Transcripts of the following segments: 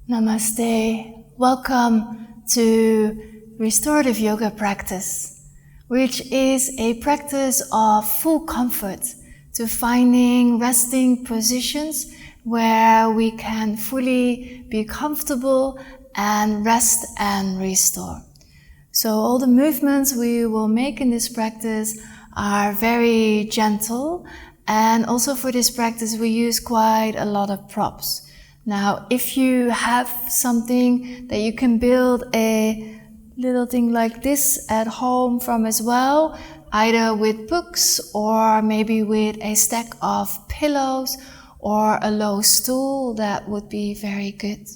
Namaste. Welcome to Restorative Yoga practice, which is a practice of full comfort to finding resting positions where we can fully be comfortable and rest and restore. So all the movements we will make in this practice are very gentle, and also for this practice we use quite a lot of props. Now, if you have something that you can build a little thing like this at home from as well, either with books or maybe with a stack of pillows or a low stool, that would be very good.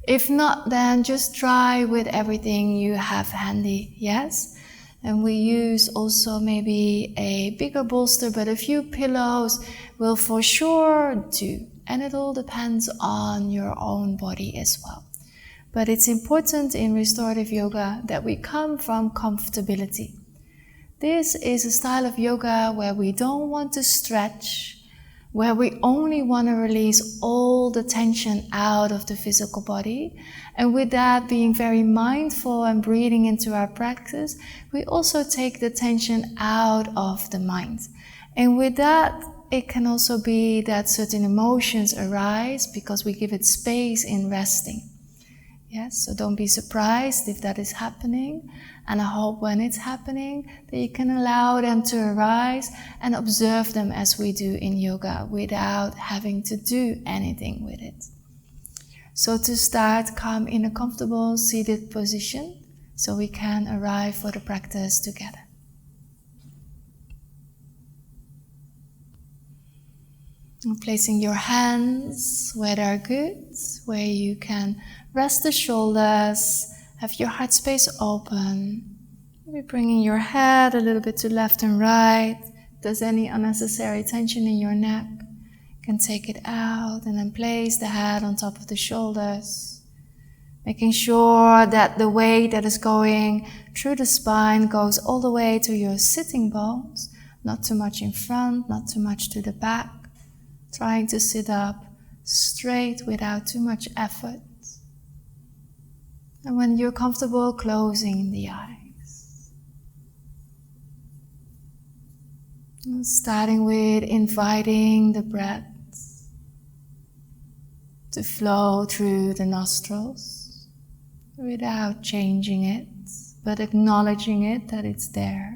If not, then just try with everything you have handy, yes? And we use also maybe a bigger bolster, but a few pillows will for sure do. And it all depends on your own body as well. But it's important in restorative yoga that we come from comfortability. This is a style of yoga where we don't want to stretch, where we only want to release all the tension out of the physical body. And with that, being very mindful and breathing into our practice, we also take the tension out of the mind. And with that, it can also be that certain emotions arise because we give it space in resting. Yes, so don't be surprised if that is happening. And I hope when it's happening that you can allow them to arise and observe them as we do in yoga without having to do anything with it. So to start, come in a comfortable seated position so we can arrive for the practice together. And placing your hands where they are good, where you can rest the shoulders, have your heart space open. Maybe bringing your head a little bit to left and right. If there's any unnecessary tension in your neck, you can take it out and then place the head on top of the shoulders. Making sure that the weight that is going through the spine goes all the way to your sitting bones, not too much in front, not too much to the back. Trying to sit up straight without too much effort. And when you're comfortable, closing the eyes. And starting with inviting the breath to flow through the nostrils without changing it, but acknowledging it that it's there.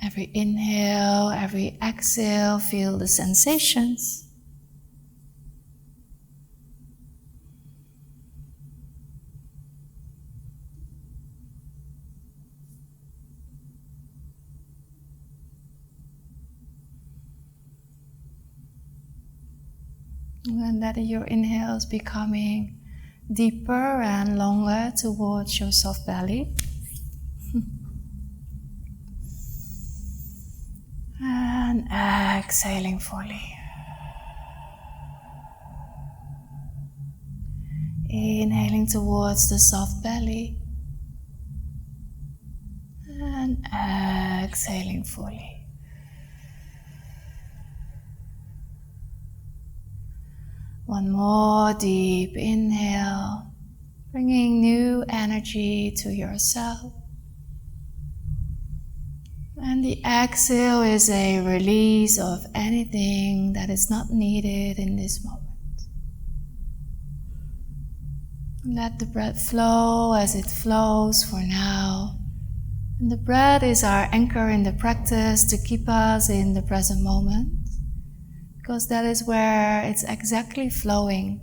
Every inhale, every exhale, feel the sensations. And let your inhales becoming deeper and longer towards your soft belly. And exhaling fully. Inhaling towards the soft belly. And exhaling fully. One more deep inhale, bringing new energy to yourself. And the exhale is a release of anything that is not needed in this moment. Let the breath flow as it flows for now. And the breath is our anchor in the practice to keep us in the present moment, because that is where it's exactly flowing.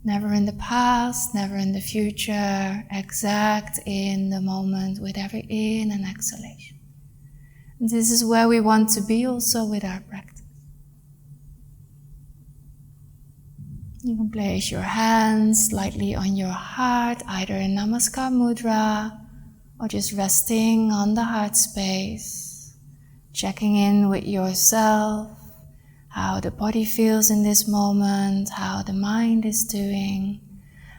Never in the past, never in the future, exact in the moment with every in and exhalation. This is where we want to be also with our practice. You can place your hands lightly on your heart, either in Namaskar Mudra or just resting on the heart space, checking in with yourself, how the body feels in this moment, how the mind is doing,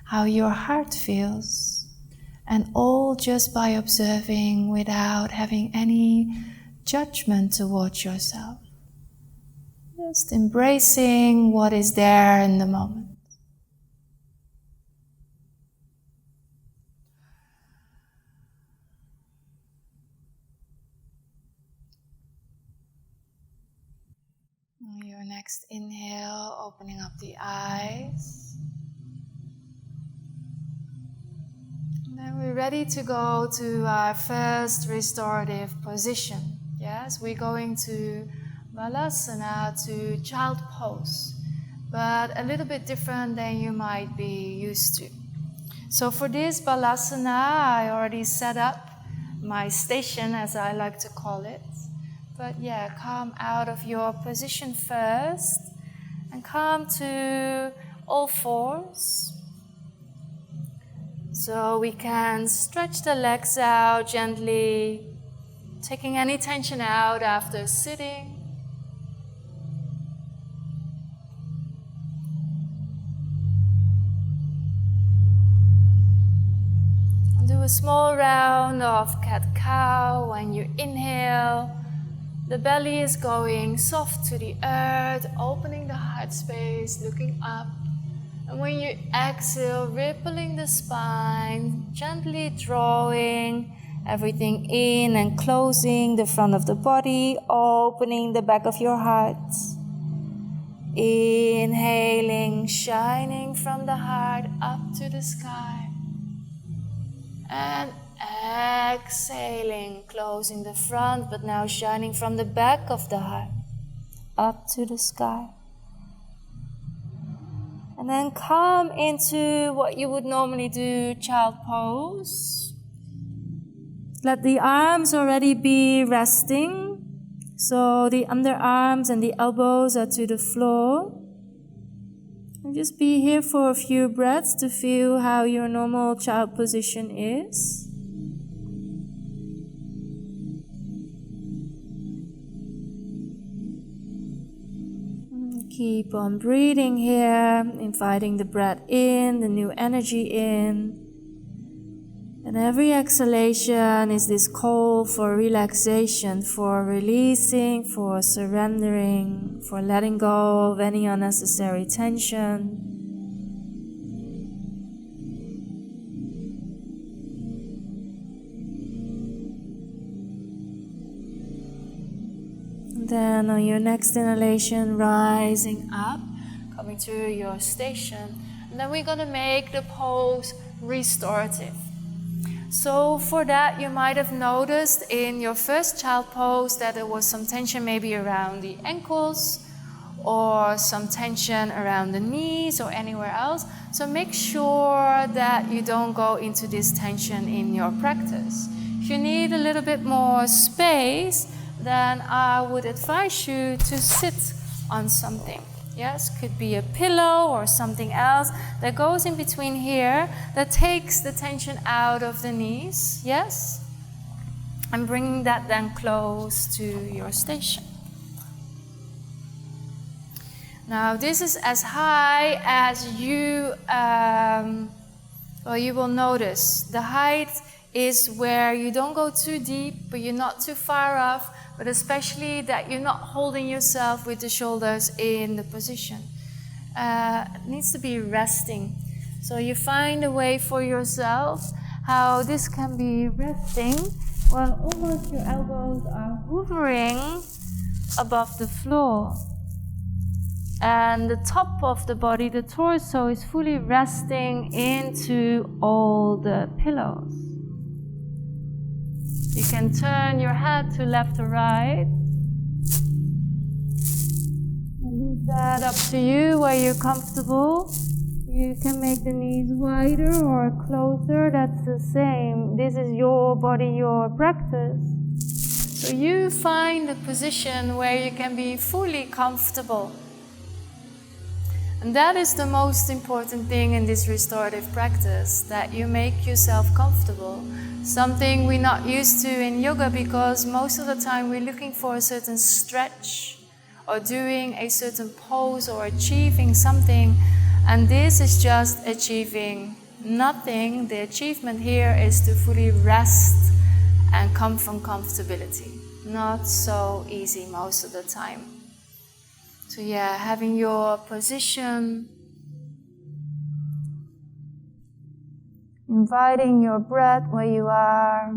how your heart feels, and all just by observing without having any judgment towards yourself. Just embracing what is there in the moment. On your next inhale, opening up the eyes. And then we're ready to go to our first restorative position. Yes, we're going to Balasana, to child pose, but a little bit different than you might be used to. So for this Balasana, I already set up my station, as I like to call it. But yeah, come out of your position first and come to all fours. So we can stretch the legs out gently, taking any tension out after sitting. Do a small round of cat-cow. When you inhale, the belly is going soft to the earth, opening the heart space, looking up. And when you exhale, rippling the spine, gently drawing everything in and closing the front of the body, opening the back of your heart. Inhaling, shining from the heart up to the sky. And exhaling, closing the front, but now shining from the back of the heart up to the sky. And then come into what you would normally do, child pose. Let the arms already be resting. So the underarms and the elbows are to the floor. And just be here for a few breaths to feel how your normal child position is. Keep on breathing here, inviting the breath in, the new energy in. And every exhalation is this call for relaxation, for releasing, for surrendering, for letting go of any unnecessary tension. And then on your next inhalation, rising up, coming to your station. And then we're going to make the pose restorative. So for that, you might have noticed in your first child pose that there was some tension maybe around the ankles or some tension around the knees or anywhere else. So make sure that you don't go into this tension in your practice. If you need a little bit more space, then I would advise you to sit on something. Yes, could be a pillow or something else that goes in between here that takes the tension out of the knees. Yes? And bringing that then close to your station. Now this is as high as you will notice. The height is where you don't go too deep, but you're not too far off. But especially that you're not holding yourself with the shoulders in the position. It needs to be resting. So you find a way for yourself how this can be resting while almost your elbows are hovering above the floor. And the top of the body, the torso, is fully resting into all the pillows. You can turn your head to left or right. Leave that up to you where you're comfortable. You can make the knees wider or closer, that's the same. This is your body, your practice. So you find a position where you can be fully comfortable. And that is the most important thing in this restorative practice, that you make yourself comfortable. Something we're not used to in yoga because most of the time we're looking for a certain stretch or doing a certain pose or achieving something. And this is just achieving nothing. The achievement here is to fully rest and come from comfortability. Not so easy most of the time. So having your position, inviting your breath where you are.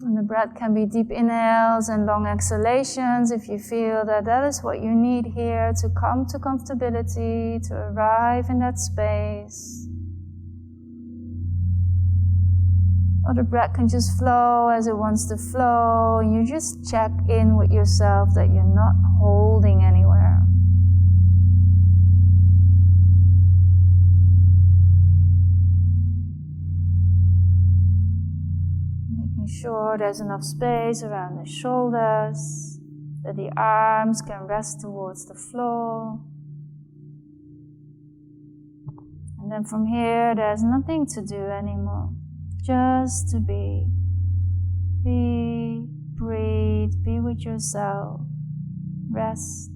And the breath can be deep inhales and long exhalations if you feel that that is what you need here to come to comfortability, to arrive in that space. Or the breath can just flow as it wants to flow. You just check in with yourself that you're not holding anywhere. Making sure there's enough space around the shoulders, that the arms can rest towards the floor. And then from here, there's nothing to do anymore. Just to be, breathe, be with yourself, rest,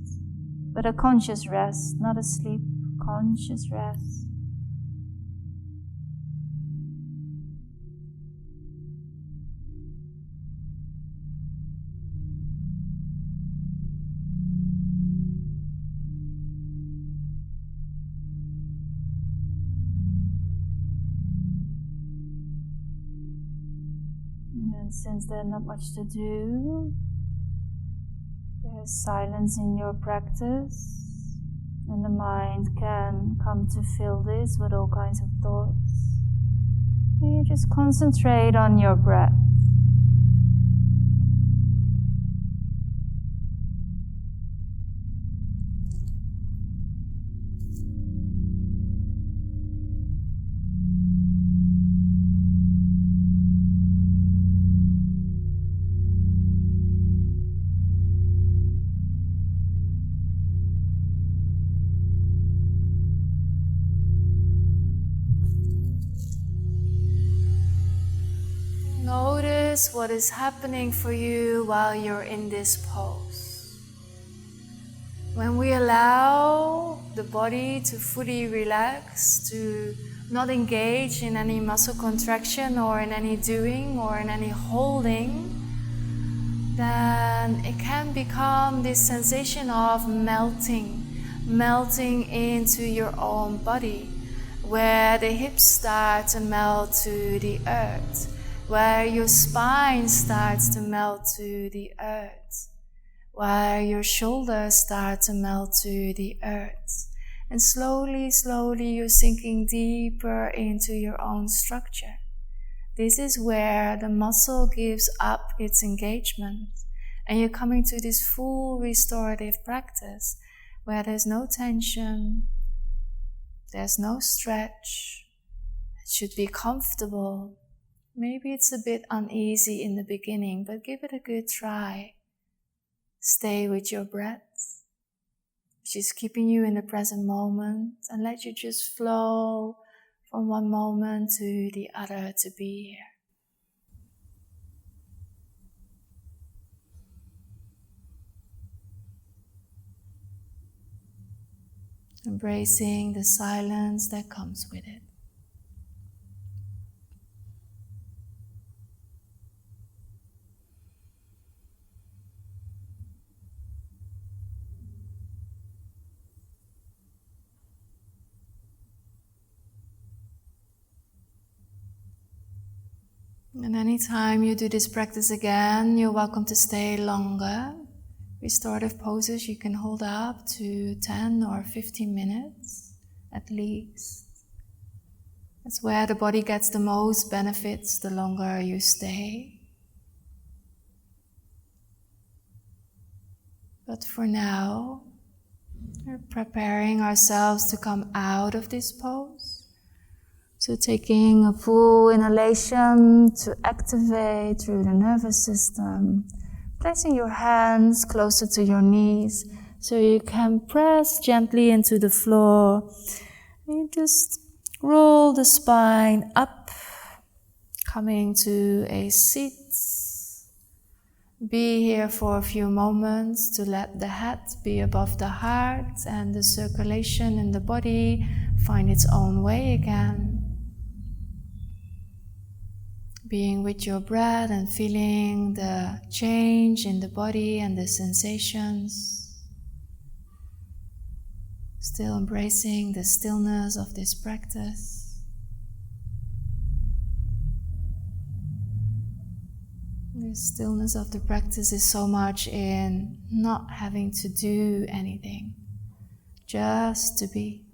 but a conscious rest, not a sleep, conscious rest. And since there's not much to do, there's silence in your practice, and the mind can come to fill this with all kinds of thoughts. And you just concentrate on your breath. Notice what is happening for you while you're in this pose. When we allow the body to fully relax, to not engage in any muscle contraction or in any doing or in any holding, then it can become this sensation of melting into your own body, where the hips start to melt to the earth, where your spine starts to melt to the earth, where your shoulders start to melt to the earth. And slowly you're sinking deeper into your own structure. This is where the muscle gives up its engagement, and you're coming to this full restorative practice where there's no tension, there's no stretch. It should be comfortable. Maybe it's a bit uneasy in the beginning, but give it a good try. Stay with your breath, which is keeping you in the present moment, and let you just flow from one moment to the other to be here. Embracing the silence that comes with it. And anytime you do this practice again, you're welcome to stay longer. Restorative poses you can hold up to 10 or 15 minutes at least. That's where the body gets the most benefits the longer you stay. But for now, we're preparing ourselves to come out of this pose. So taking a full inhalation to activate through the nervous system. Placing your hands closer to your knees so you can press gently into the floor. You just roll the spine up, coming to a seat. Be here for a few moments to let the head be above the heart and the circulation in the body find its own way again. being with your breath and feeling the change in the body and the sensations. Still embracing the stillness of this practice. The stillness of the practice is so much in not having to do anything, just to be.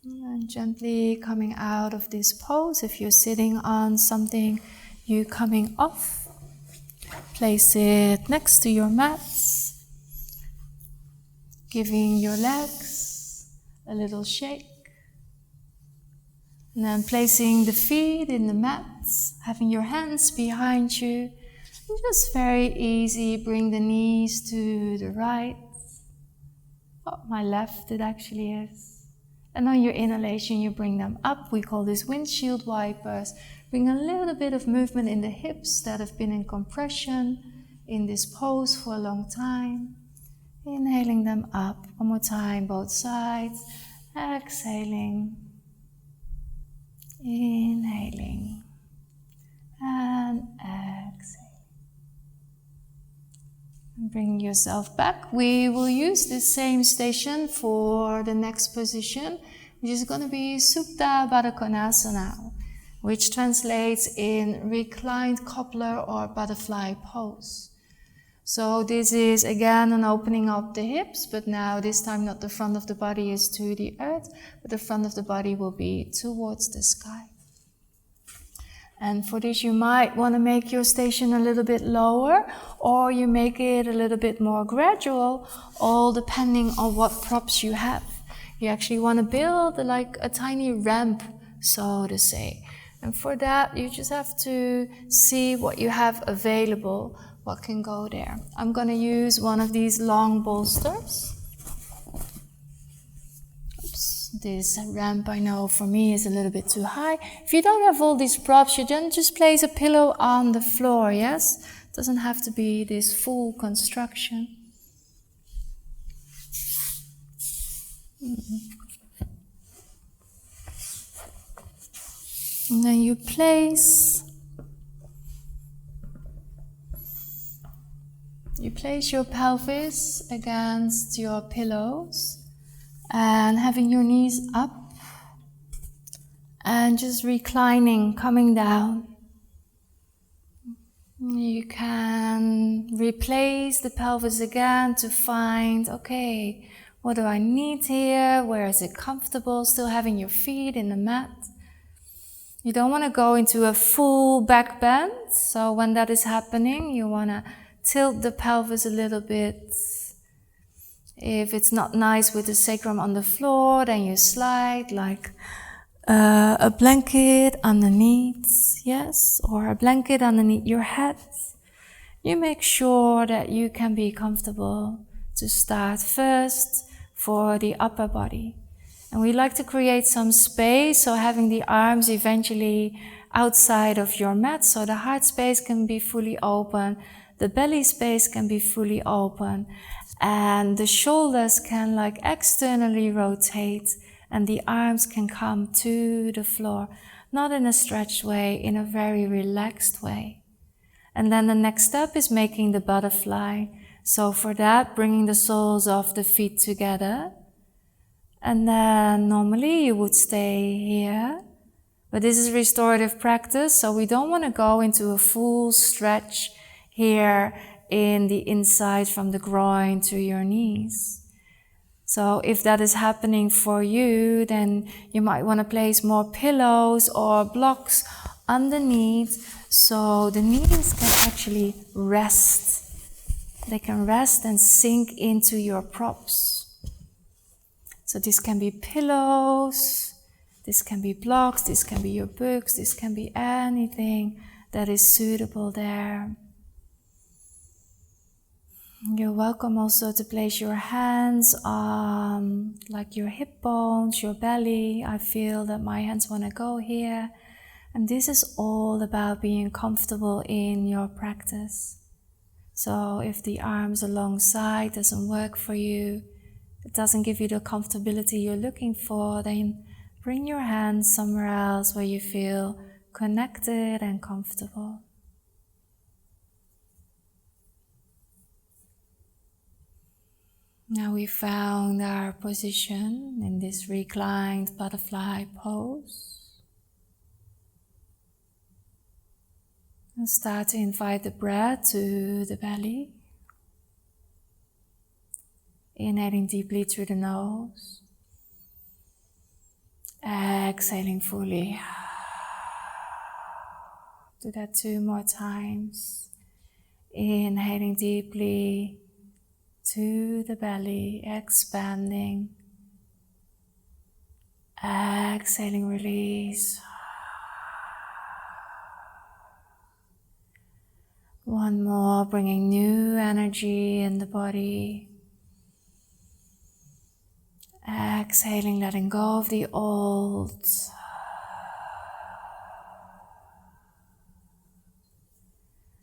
And gently coming out of this pose. If you're sitting on something, you coming off. Place it next to your mats. Giving your legs a little shake. And then placing the feet in the mats. Having your hands behind you. And just very easy, bring the knees to the right. Oh, my left it actually is. And on your inhalation, you bring them up. We call this windshield wipers. Bring a little bit of movement in the hips that have been in compression in this pose for a long time. Inhaling them up. One more time, both sides. Exhaling. Inhaling. And exhaling. Bring yourself back. We will use the same station for the next position, which is going to be Supta Bhadda Khonasana, which translates in reclined cobbler or butterfly pose. So this is again an opening of the hips, but now this time not the front of the body is to the earth, but the front of the body will be towards the sky. And for this you might want to make your station a little bit lower, or you make it a little bit more gradual, all depending on what props you have. You actually want to build like a tiny ramp, so to say. And for that you just have to see what you have available, what can go there. I'm going to use one of these long bolsters. This ramp, I know for me, is a little bit too high. If you don't have all these props, you then just place a pillow on the floor, yes? It doesn't have to be this full construction. And then you place your pelvis against your pillows. And having your knees up and just reclining, coming down. You can replace the pelvis again to find, okay, what do I need here? Where is it comfortable? Still having your feet in the mat. You don't want to go into a full back bend. So when that is happening, you want to tilt the pelvis a little bit. If it's not nice with the sacrum on the floor, then you slide like a blanket underneath, yes, or a blanket underneath your head. You make sure that you can be comfortable to start first for the upper body. And we like to create some space, so having the arms eventually outside of your mat, so the heart space can be fully open, the belly space can be fully open, and the shoulders can like externally rotate, and the arms can come to the floor, not in a stretched way, in a very relaxed way. And then the next step is making the butterfly. So for that, bringing the soles of the feet together. And then normally you would stay here. But this is restorative practice, so we don't want to go into a full stretch here in the inside from the groin to your knees. So if that is happening for you, then you might want to place more pillows or blocks underneath so the knees can actually rest. They can rest and sink into your props. So this can be pillows, this can be blocks, this can be your books, this can be anything that is suitable there. You're welcome also to place your hands on like your hip bones, your belly. I feel that my hands want to go here. And this is all about being comfortable in your practice. So if the arms alongside doesn't work for you, it doesn't give you the comfortability you're looking for, then bring your hands somewhere else where you feel connected and comfortable. Now we found our position in this reclined butterfly pose. And start to invite the breath to the belly. Inhaling deeply through the nose. Exhaling fully. Do that 2 more times. Inhaling deeply to the belly, expanding. Exhaling, release. One more, bringing new energy in the body. Exhaling, letting go of the old.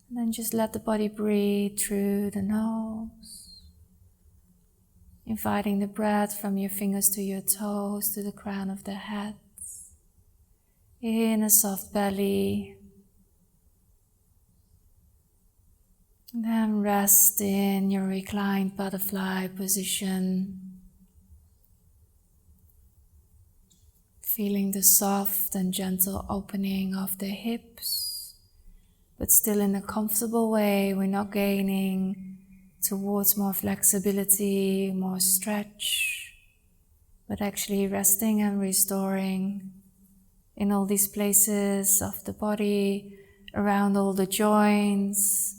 And then just let the body breathe through the nose. Inviting the breath from your fingers to your toes to the crown of the head. In a soft belly. And then rest in your reclined butterfly position. Feeling the soft and gentle opening of the hips, but still in a comfortable way. We're not gaining towards more flexibility, more stretch, but actually resting and restoring in all these places of the body, around all the joints,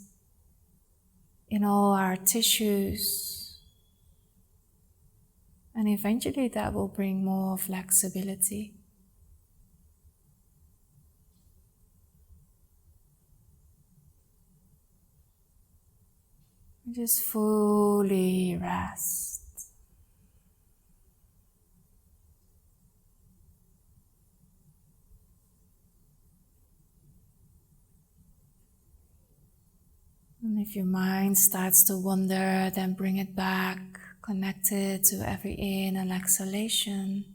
in all our tissues. And eventually that will bring more flexibility. Just fully rest. And if your mind starts to wander, then bring it back, connected to every in and exhalation.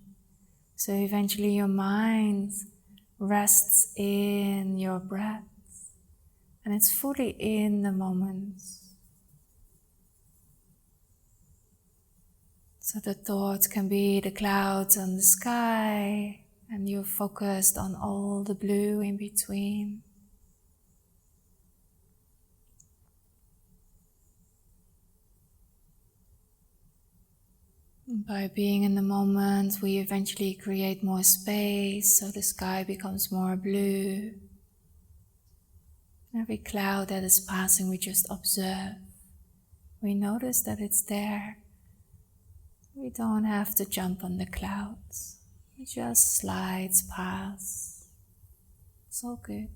So eventually your mind rests in your breath and it's fully in the moment. So the thoughts can be the clouds on the sky and you're focused on all the blue in between. By being in the moment, we eventually create more space, so the sky becomes more blue. Every cloud that is passing, we just observe. We notice that it's there. We don't have to jump on the clouds. It just slides past. It's all good.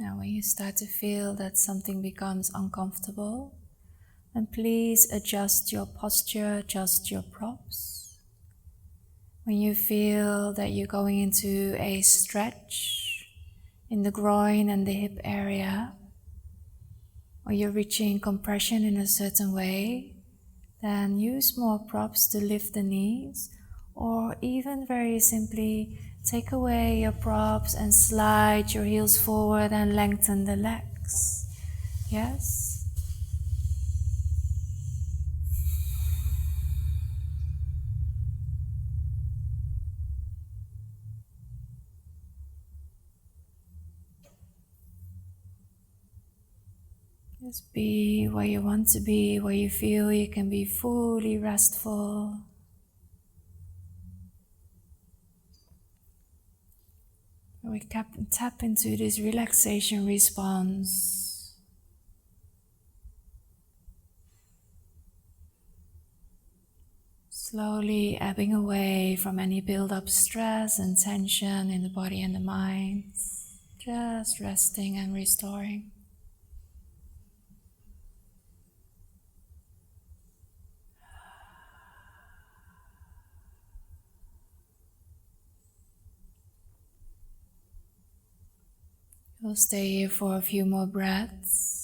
Now when you start to feel that something becomes uncomfortable, then please adjust your posture, adjust your props. When you feel that you're going into a stretch in the groin and the hip area, or you're reaching compression in a certain way, then use more props to lift the knees, or even very simply take away your props and slide your heels forward and lengthen the legs. Yes? Just be where you want to be, where you feel you can be fully restful. We tap into this relaxation response. Slowly ebbing away from any build-up stress and tension in the body and the mind. Just resting and restoring. We'll stay here for a few more breaths.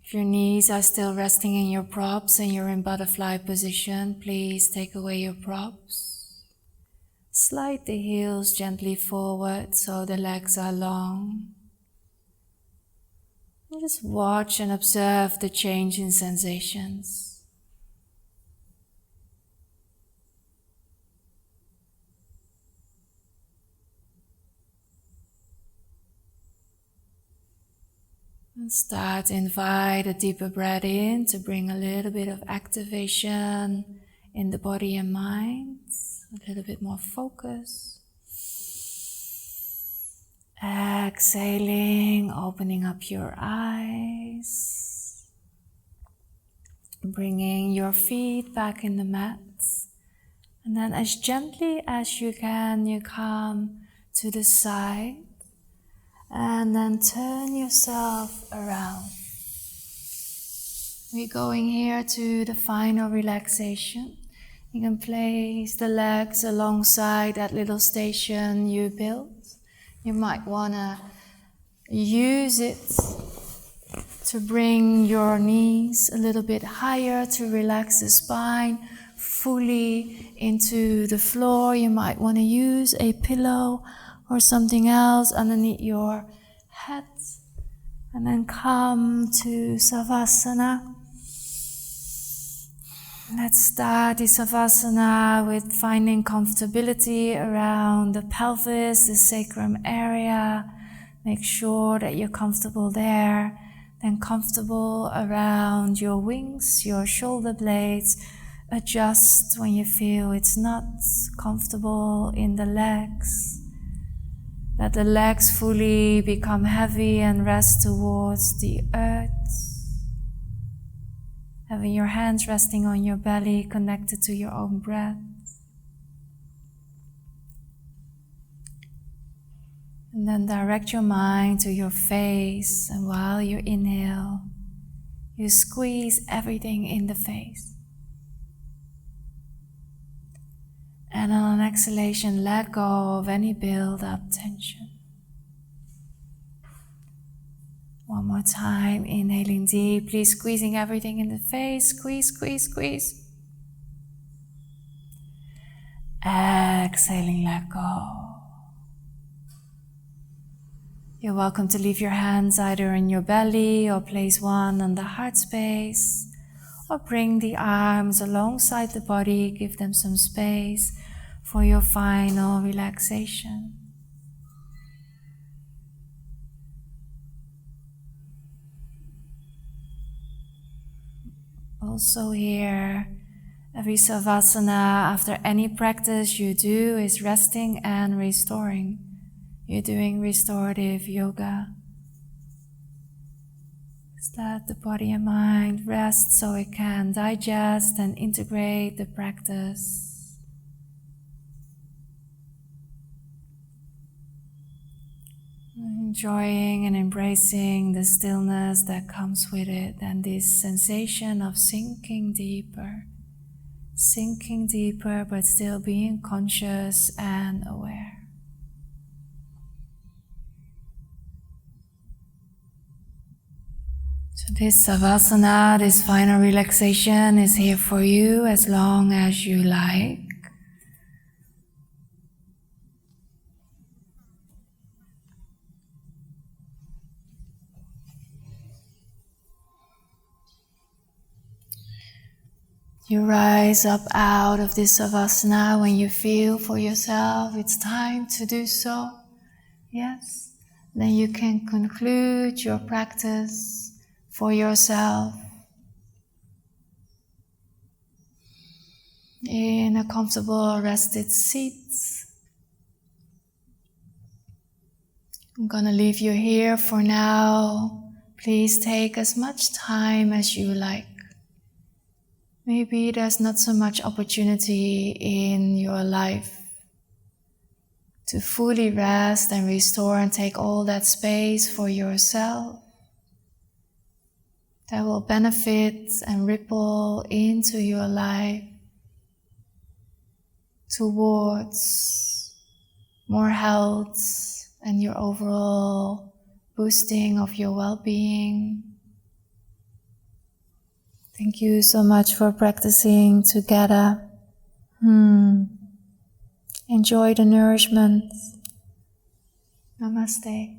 If your knees are still resting in your props and you're in butterfly position, please take away your props. Slide the heels gently forward so the legs are long. And just watch and observe the change in sensations. And start to invite a deeper breath in to bring a little bit of activation in the body and mind, a little bit more focus. Exhaling, opening up your eyes, bringing your feet back in the mat, and then as gently as you can, you come to the side. And then turn yourself around. We're going here to the final relaxation. You can place the legs alongside that little station you built. You might want to use it to bring your knees a little bit higher, to relax the spine fully into the floor. You might want to use a pillow or something else underneath your head, and then come to Savasana. Let's start the Savasana with finding comfortability around the pelvis, the sacrum area. Make sure that you're comfortable there, then comfortable around your wings, your shoulder blades. Adjust when you feel it's not comfortable in the legs. Let the legs fully become heavy and rest towards the earth. Having your hands resting on your belly, connected to your own breath. And then direct your mind to your face, and while you inhale, you squeeze everything in the face. And on an exhalation, let go of any build-up tension. One more time, inhaling deeply, squeezing everything in the face. Squeeze, squeeze, squeeze. Exhaling, let go. You're welcome to leave your hands either in your belly or place one on the heart space, or bring the arms alongside the body, give them some space for your final relaxation. Also here, every Savasana after any practice you do is resting and restoring. You're doing restorative yoga. Just let the body and mind rest so it can digest and integrate the practice. Enjoying and embracing the stillness that comes with it, and this sensation of sinking deeper but still being conscious and aware. So this Savasana, this final relaxation, is here for you as long as you like. You rise up out of this Savasana when you feel for yourself it's time to do so. Yes, then you can conclude your practice for yourself in a comfortable rested seat. I'm gonna leave you here for now please take as much time as you like. Maybe there's not so much opportunity in your life to fully rest and restore and take all that space for yourself. That will benefit and ripple into your life towards more health and your overall boosting of your well-being. Thank you so much for practicing together. Enjoy the nourishment. Namaste.